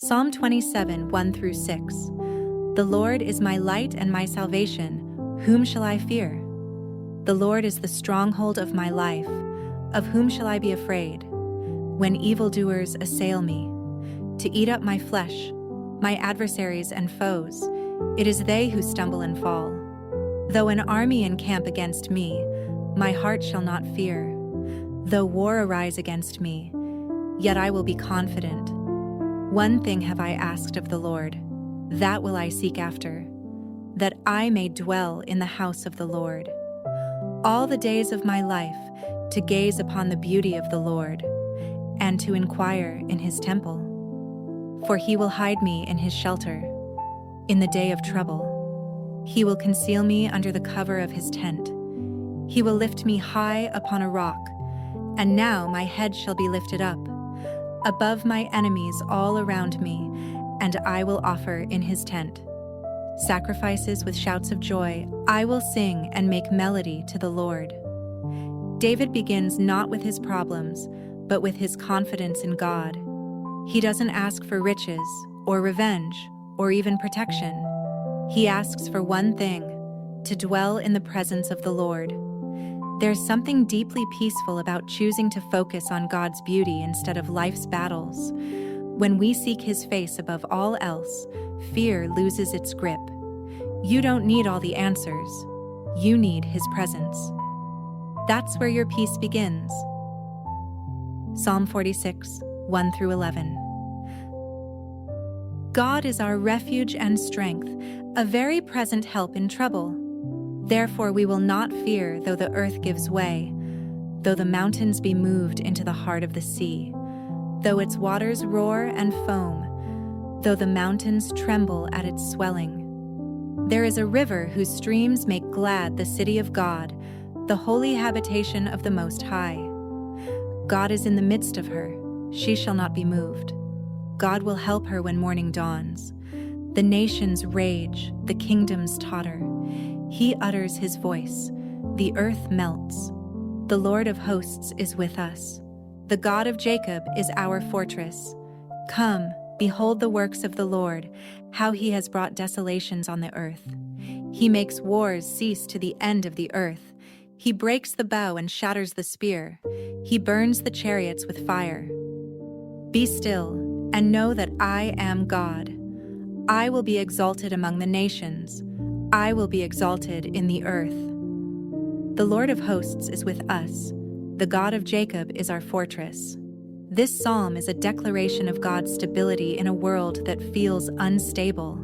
Psalm 27, 1-6. The Lord is my light and my salvation. Whom shall I fear? The Lord is the stronghold of my life. Of whom shall I be afraid? When evildoers assail me, to eat up my flesh, my adversaries and foes, it is they who stumble and fall. Though an army encamp against me, my heart shall not fear. Though war arise against me, yet I will be confident. One thing have I asked of the Lord, that will I seek after, that I may dwell in the house of the Lord all the days of my life, to gaze upon the beauty of the Lord, and to inquire in his temple. For he will hide me in his shelter in the day of trouble. He will conceal me under the cover of his tent. He will lift me high upon a rock, and now my head shall be lifted up above my enemies all around me, and I will offer in his tent sacrifices with shouts of joy. I will sing and make melody to the Lord. David begins not with his problems, but with his confidence in God. He doesn't ask for riches or revenge or even protection. He asks for one thing: to dwell in the presence of the Lord. There's something deeply peaceful about choosing to focus on God's beauty instead of life's battles. When we seek his face above all else, fear loses its grip. You don't need all the answers. You need his presence. That's where your peace begins. Psalm 46, 1-11. God is our refuge and strength, a very present help in trouble. Therefore we will not fear, though the earth gives way, though the mountains be moved into the heart of the sea, though its waters roar and foam, though the mountains tremble at its swelling. There is a river whose streams make glad the city of God, the holy habitation of the Most High. God is in the midst of her, she shall not be moved. God will help her when morning dawns. The nations rage, the kingdoms totter. He utters his voice, the earth melts. The Lord of hosts is with us. The God of Jacob is our fortress. Come, behold the works of the Lord, how he has brought desolations on the earth. He makes wars cease to the end of the earth. He breaks the bow and shatters the spear. He burns the chariots with fire. Be still and know that I am God. I will be exalted among the nations. I will be exalted in the earth. The Lord of hosts is with us. The God of Jacob is our fortress. This psalm is a declaration of God's stability in a world that feels unstable.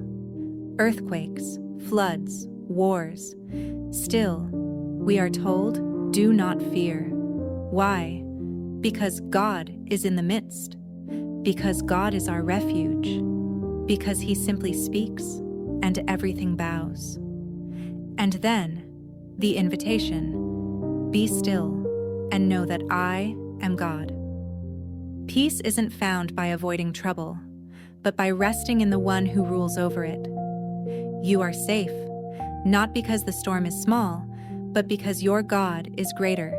Earthquakes, floods, wars. Still, we are told, do not fear. Why? Because God is in the midst. Because God is our refuge. Because he simply speaks, and everything bows. And then, the invitation: be still and know that I am God. Peace isn't found by avoiding trouble, but by resting in the one who rules over it. You are safe, not because the storm is small, but because your God is greater.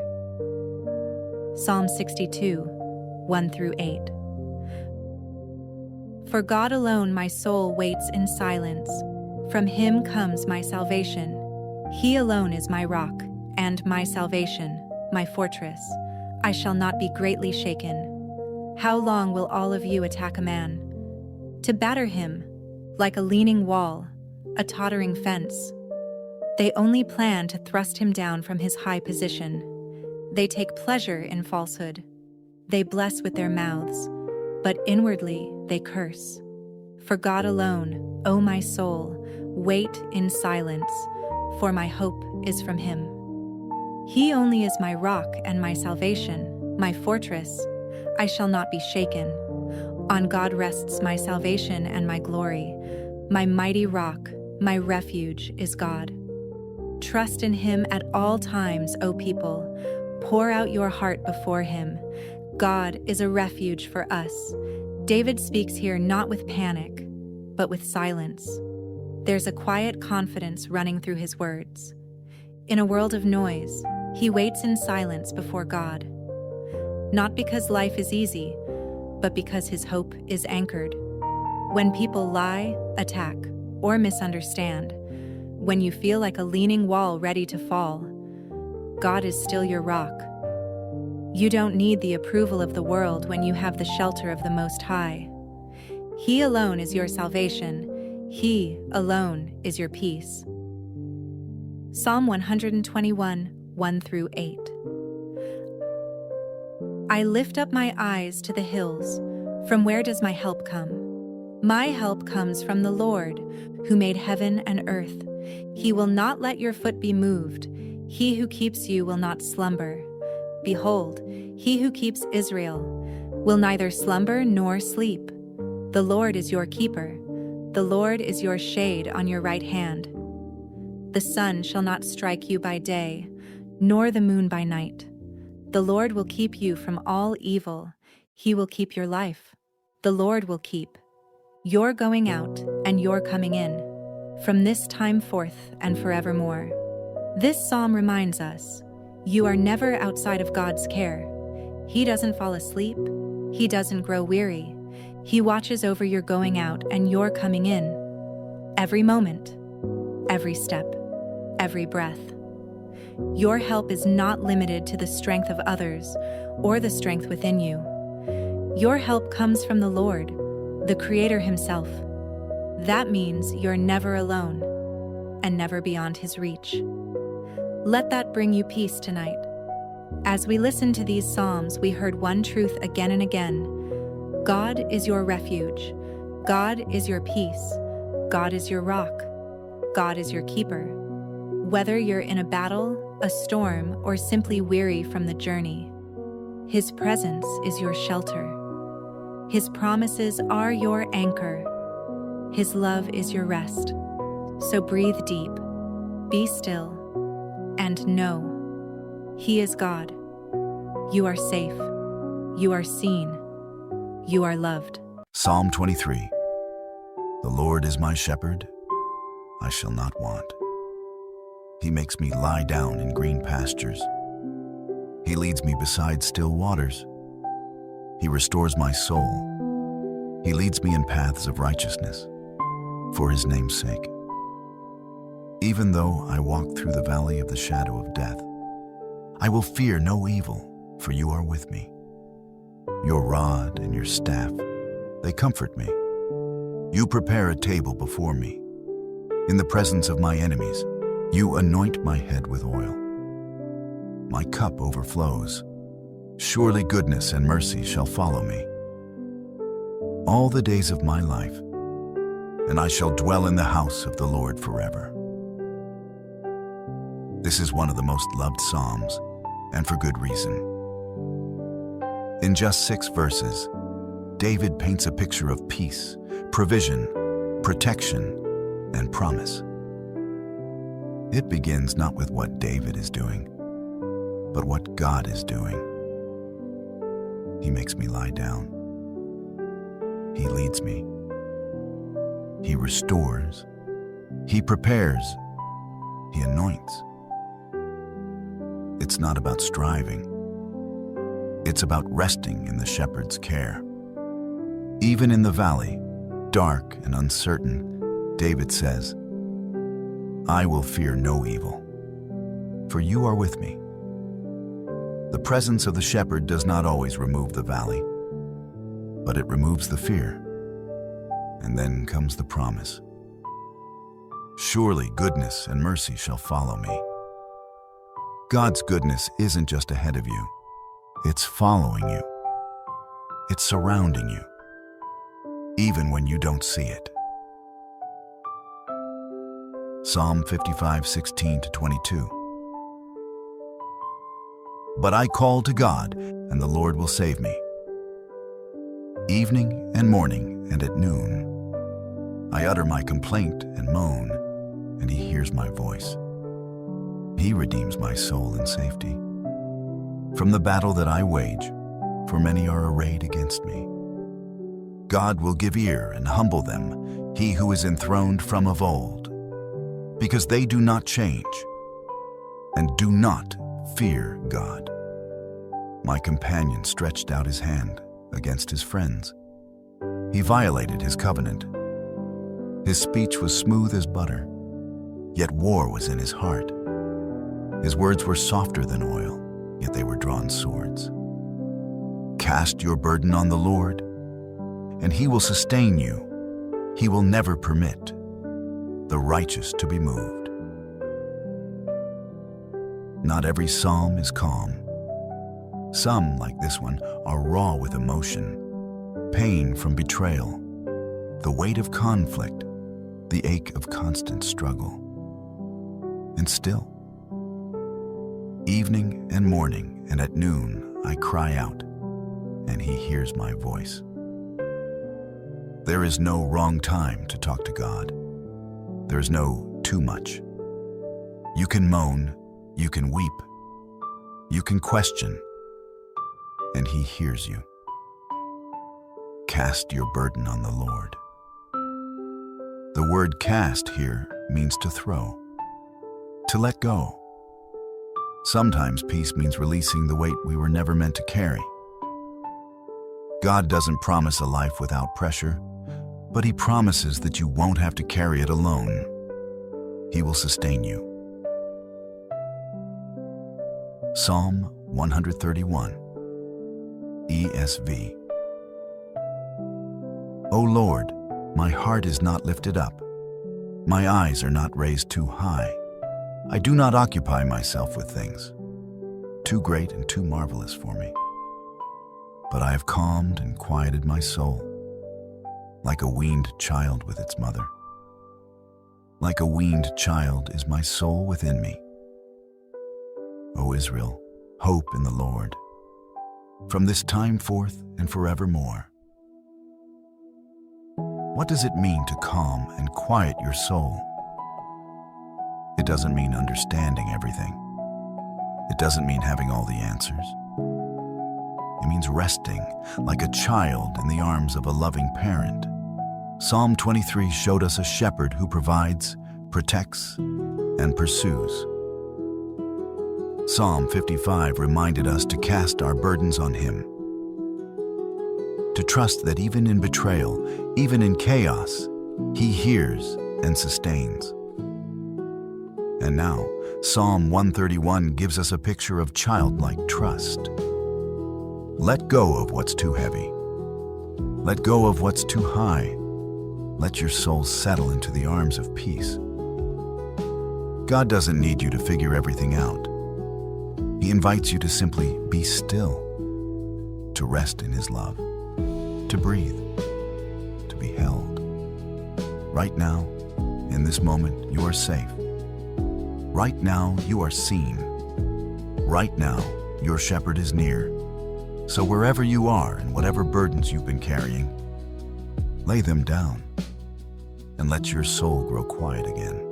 Psalm 62, 1-8. For God alone my soul waits in silence. From him comes my salvation. He alone is my rock and my salvation, my fortress. I shall not be greatly shaken. How long will all of you attack a man? To batter him, like a leaning wall, a tottering fence. They only plan to thrust him down from his high position. They take pleasure in falsehood. They bless with their mouths, but inwardly they curse. For God alone, O my soul, wait in silence, for my hope is from him. He only is my rock and my salvation, my fortress. I shall not be shaken. On God rests my salvation and my glory. My mighty rock, my refuge is God. Trust in him at all times, O people. Pour out your heart before him. God is a refuge for us. David speaks here not with panic, but with silence. There's a quiet confidence running through his words. In a world of noise, he waits in silence before God. Not because life is easy, but because his hope is anchored. When people lie, attack, or misunderstand, when you feel like a leaning wall ready to fall, God is still your rock. You don't need the approval of the world when you have the shelter of the Most High. He alone is your salvation. He alone is your peace. Psalm 121, 1-8. I lift up my eyes to the hills. From where does my help come? My help comes from the Lord, who made heaven and earth. He will not let your foot be moved. He who keeps you will not slumber. Behold, he who keeps Israel will neither slumber nor sleep. The Lord is your keeper. The Lord is your shade on your right hand. The sun shall not strike you by day, nor the moon by night. The Lord will keep you from all evil. He will keep your life. The Lord will keep your going out and your coming in, from this time forth and forevermore. This psalm reminds us, you are never outside of God's care. He doesn't fall asleep. He doesn't grow weary. He watches over your going out and your coming in, every moment, every step, every breath. Your help is not limited to the strength of others or the strength within you. Your help comes from the Lord, the Creator Himself. That means you're never alone and never beyond His reach. Let that bring you peace tonight. As we listen to these psalms, we heard one truth again and again. God is your refuge. God is your peace. God is your rock. God is your keeper. Whether you're in a battle, a storm, or simply weary from the journey, His presence is your shelter. His promises are your anchor. His love is your rest. So breathe deep, be still, and know He is God. You are safe. You are seen. You are loved. Psalm 23. The Lord is my shepherd, I shall not want. He makes me lie down in green pastures. He leads me beside still waters. He restores my soul. He leads me in paths of righteousness, for His name's sake. Even though I walk through the valley of the shadow of death, I will fear no evil, for You are with me. Your rod and Your staff, they comfort me. You prepare a table before me. In the presence of my enemies, You anoint my head with oil. My cup overflows. Surely goodness and mercy shall follow me all the days of my life, and I shall dwell in the house of the Lord forever. This is one of the most loved psalms, and for good reason. In just 6 verses, David paints a picture of peace, provision, protection, and promise. It begins not with what David is doing, but what God is doing. He makes me lie down. He leads me. He restores. He prepares. He anoints. It's not about striving. It's about resting in the shepherd's care. Even in the valley, dark and uncertain, David says, I will fear no evil, for You are with me. The presence of the shepherd does not always remove the valley, but it removes the fear. And then comes the promise. Surely goodness and mercy shall follow me. God's goodness isn't just ahead of you. It's following you. It's surrounding you, even when you don't see it. Psalm 55:16-22. But I call to God, and the Lord will save me. Evening and morning and at noon, I utter my complaint and moan, and He hears my voice. He redeems my soul in safety from the battle that I wage, for many are arrayed against me. God will give ear and humble them, He who is enthroned from of old, because they do not change and do not fear God. My companion stretched out his hand against his friends. He violated his covenant His speech was smooth as butter, yet war was in his heart. His words were softer than oil, yet they were drawn swords. Cast your burden on the Lord, and He will sustain you. He will never permit the righteous to be moved. Not every psalm is calm. Some, like this one, are raw with emotion, pain from betrayal, the weight of conflict, the ache of constant struggle. And still, evening and morning and at noon, I cry out, and He hears my voice. There is no wrong time to talk to God. There is no too much. You can moan, you can weep, you can question, and He hears you. Cast your burden on the Lord. The word cast here means to throw, to let go. Sometimes peace means releasing the weight we were never meant to carry. God doesn't promise a life without pressure, but He promises that you won't have to carry it alone. He will sustain you. Psalm 131, ESV. O Lord, my heart is not lifted up. My eyes are not raised too high. I do not occupy myself with things too great and too marvelous for me. But I have calmed and quieted my soul, like a weaned child with its mother. Like a weaned child is my soul within me. O Israel, hope in the Lord, from this time forth and forevermore. What does it mean to calm and quiet your soul? It doesn't mean understanding everything. It doesn't mean having all the answers. It means resting like a child in the arms of a loving parent. Psalm 23 showed us a shepherd who provides, protects, and pursues. Psalm 55 reminded us to cast our burdens on Him, to trust that even in betrayal, even in chaos, He hears and sustains. And now, Psalm 131 gives us a picture of childlike trust. Let go of what's too heavy. Let go of what's too high. Let your soul settle into the arms of peace. God doesn't need you to figure everything out. He invites you to simply be still, to rest in His love, to breathe, to be held. Right now, in this moment, you are safe. Right now, you are seen. Right now, your shepherd is near. So wherever you are and whatever burdens you've been carrying, lay them down and let your soul grow quiet again.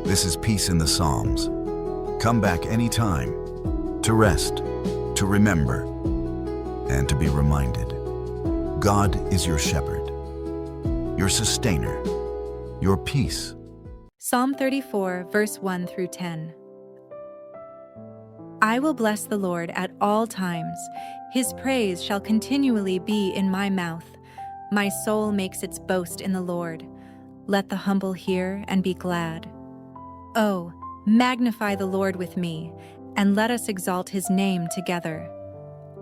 This is Peace in the Psalms. Come back anytime to rest, to remember, and to be reminded. God is your shepherd, your sustainer, your peace. Psalm 34, verse 1 through 10. I will bless the Lord at all times. His praise shall continually be in my mouth. My soul makes its boast in the Lord. Let the humble hear and be glad. Oh, magnify the Lord with me, and let us exalt His name together.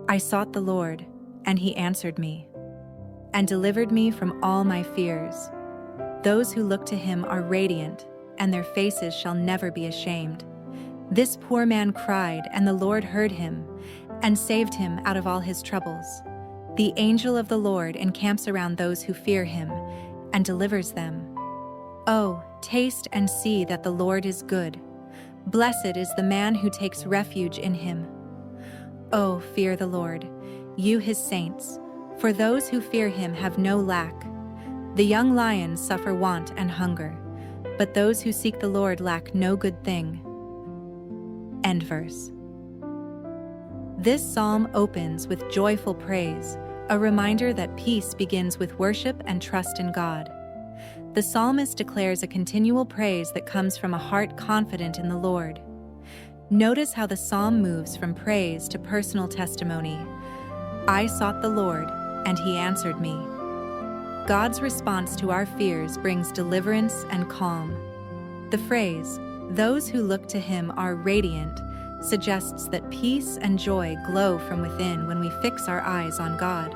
I sought the Lord, and He answered me, and delivered me from all my fears. Those who look to Him are radiant, and their faces shall never be ashamed. This poor man cried, and the Lord heard him, and saved him out of all his troubles. The angel of the Lord encamps around those who fear Him, and delivers them. Oh, taste and see that the Lord is good. Blessed is the man who takes refuge in Him. Oh, fear the Lord, you His saints, for those who fear Him have no lack. The young lions suffer want and hunger, but those who seek the Lord lack no good thing. End verse. This psalm opens with joyful praise, a reminder that peace begins with worship and trust in God. The psalmist declares a continual praise that comes from a heart confident in the Lord. Notice how the psalm moves from praise to personal testimony. I sought the Lord, and he answered me. God's response to our fears brings deliverance and calm. The phrase, "Those who look to him are radiant," suggests that peace and joy glow from within when we fix our eyes on God.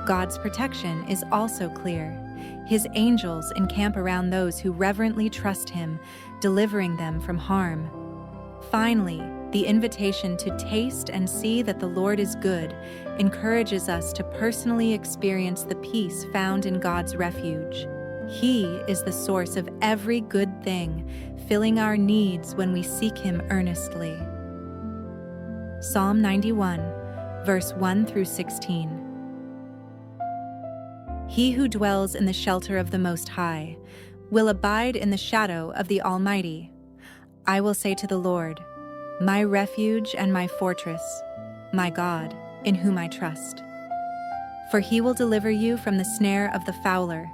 God's protection is also clear. His angels encamp around those who reverently trust him, delivering them from harm. Finally, the invitation to taste and see that the Lord is good encourages us to personally experience the peace found in God's refuge. He is the source of every good thing, filling our needs when we seek him earnestly. Psalm 91, verse 1 through 16. He who dwells in the shelter of the Most High will abide in the shadow of the Almighty. I will say to the Lord, my refuge and my fortress, my God, in whom I trust. For he will deliver you from the snare of the fowler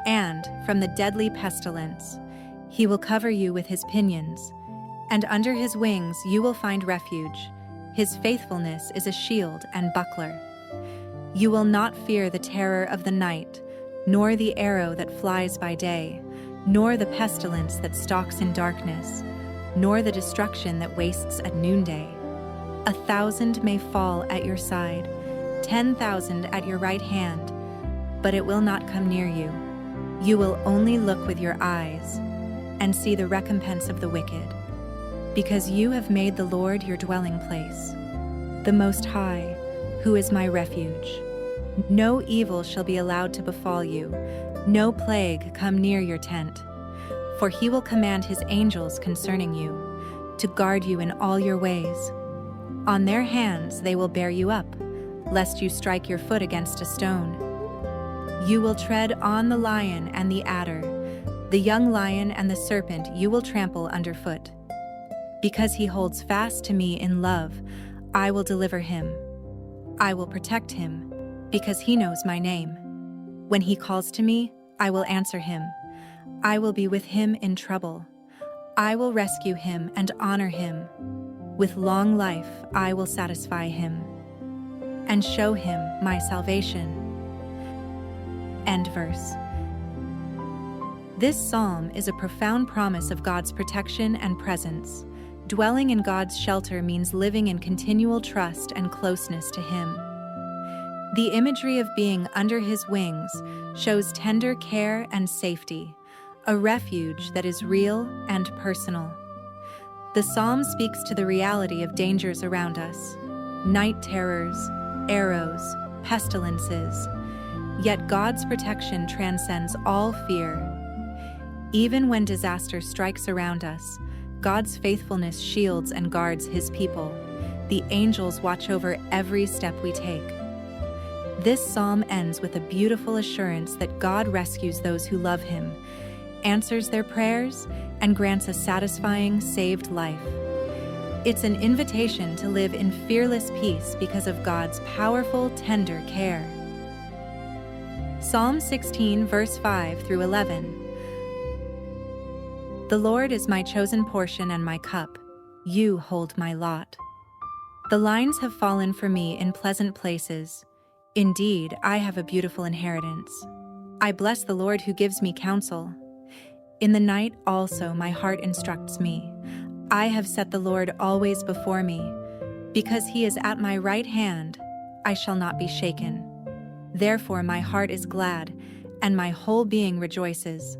and from the deadly pestilence. He will cover you with his pinions, and under his wings you will find refuge. His faithfulness is a shield and buckler. You will not fear the terror of the night, nor the arrow that flies by day, nor the pestilence that stalks in darkness, nor the destruction that wastes at noonday. 1,000 may fall at your side, 10,000 at your right hand, but it will not come near you. You will only look with your eyes and see the recompense of the wicked, because you have made the Lord your dwelling place, the Most High, who is my refuge. No evil shall be allowed to befall you, no plague come near your tent. For he will command his angels concerning you, to guard you in all your ways. On their hands they will bear you up, lest you strike your foot against a stone. You will tread on the lion and the adder, the young lion and the serpent you will trample underfoot. Because he holds fast to me in love, I will deliver him. I will protect him, because he knows my name. When he calls to me, I will answer him. I will be with him in trouble. I will rescue him and honor him. With long life I will satisfy him and show him my salvation. End verse. This psalm is a profound promise of God's protection and presence. Dwelling in God's shelter means living in continual trust and closeness to him. The imagery of being under his wings shows tender care and safety, a refuge that is real and personal. The psalm speaks to the reality of dangers around us, night terrors, arrows, pestilences. Yet God's protection transcends all fear. Even when disaster strikes around us, God's faithfulness shields and guards his people. The angels watch over every step we take. This psalm ends with a beautiful assurance that God rescues those who love him, answers their prayers, and grants a satisfying, saved life. It's an invitation to live in fearless peace because of God's powerful, tender care. Psalm 16, verse 5 through 11. The Lord is my chosen portion and my cup. You hold my lot. The lines have fallen for me in pleasant places. Indeed, I have a beautiful inheritance. I bless the Lord who gives me counsel. In the night also my heart instructs me. I have set the Lord always before me. Because he is at my right hand, I shall not be shaken. Therefore my heart is glad, and my whole being rejoices.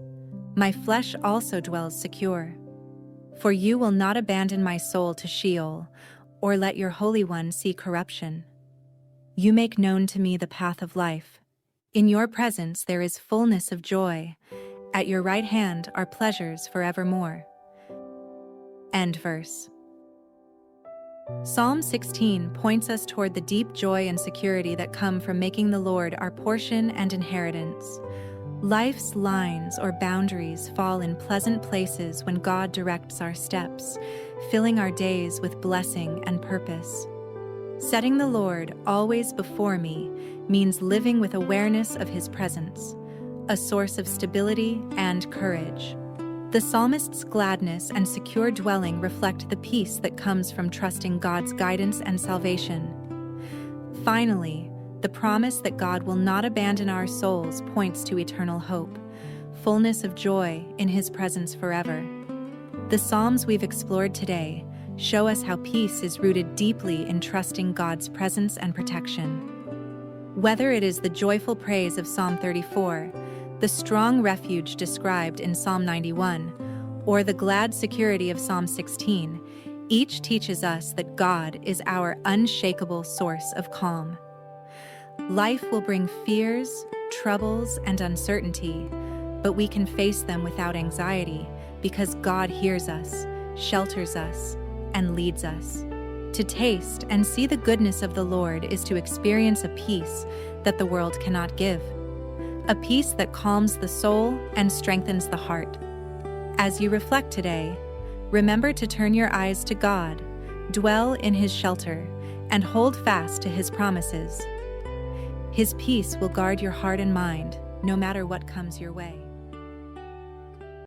My flesh also dwells secure. For you will not abandon my soul to Sheol, or let your Holy One see corruption. You make known to me the path of life. In your presence there is fullness of joy. At your right hand are pleasures forevermore. End verse. Psalm 16 points us toward the deep joy and security that come from making the Lord our portion and inheritance. Life's lines or boundaries fall in pleasant places when God directs our steps, filling our days with blessing and purpose. Setting the Lord always before me means living with awareness of his presence, a source of stability and courage. The psalmist's gladness and secure dwelling reflect the peace that comes from trusting God's guidance and salvation. Finally, The promise that God will not abandon our souls points to eternal hope, fullness of joy in His presence forever. The Psalms we've explored today show us how peace is rooted deeply in trusting God's presence and protection. Whether it is the joyful praise of Psalm 34, the strong refuge described in Psalm 91, or the glad security of Psalm 16, each teaches us that God is our unshakable source of calm. Life will bring fears, troubles, and uncertainty, but we can face them without anxiety because God hears us, shelters us, and leads us. To taste and see the goodness of the Lord is to experience a peace that the world cannot give, a peace that calms the soul and strengthens the heart. As you reflect today, remember to turn your eyes to God, dwell in His shelter, and hold fast to His promises. His peace will guard your heart and mind, no matter what comes your way.